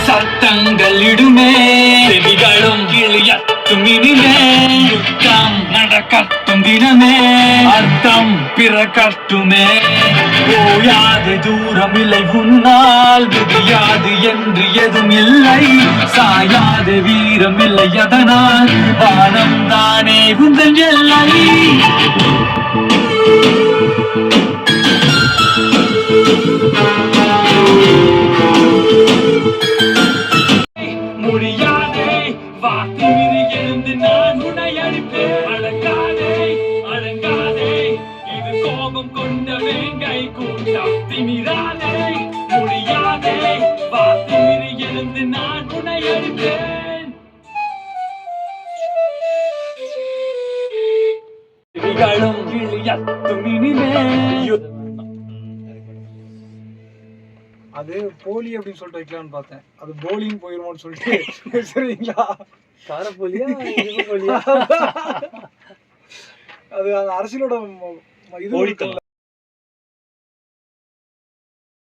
சத்தங்களிடுமே செவிகளும் கிளியத்தும் இனிமே யுத்தம் நடக்கட்டும் தினமே அர்த்தம் பிறக்கட்டுமே ஓயாது தூரம் இல்லை உன்னால் முடியாது என்று எதுவும் இல்லை சாயாத வீரம் இல்லை அதனால் வானம் தானே உந்தன் எல்லை முடியாதே வாத்தி மீறி எழுந்து நான் உன்னை அடிப்பேன் அடங்காதே அடங்காதே இது கோபம் கொண்ட வேங்கை கூட்டம் திமிராதே முடியாதே வாத்தி மீறி எழுந்து நான் உன்னை அடிப்பேன் விழிகளும் கிளியத்தும் இனிமே அது போலி அப்படின்னு சொல்லிட்டு வைக்கலாம்னு பார்த்தேன். அது போலிங் போயிருமோன்னு சொல்லிட்டு சரிங்களா? கார போலியா போலியா? அது அந்த அரசியலோட இது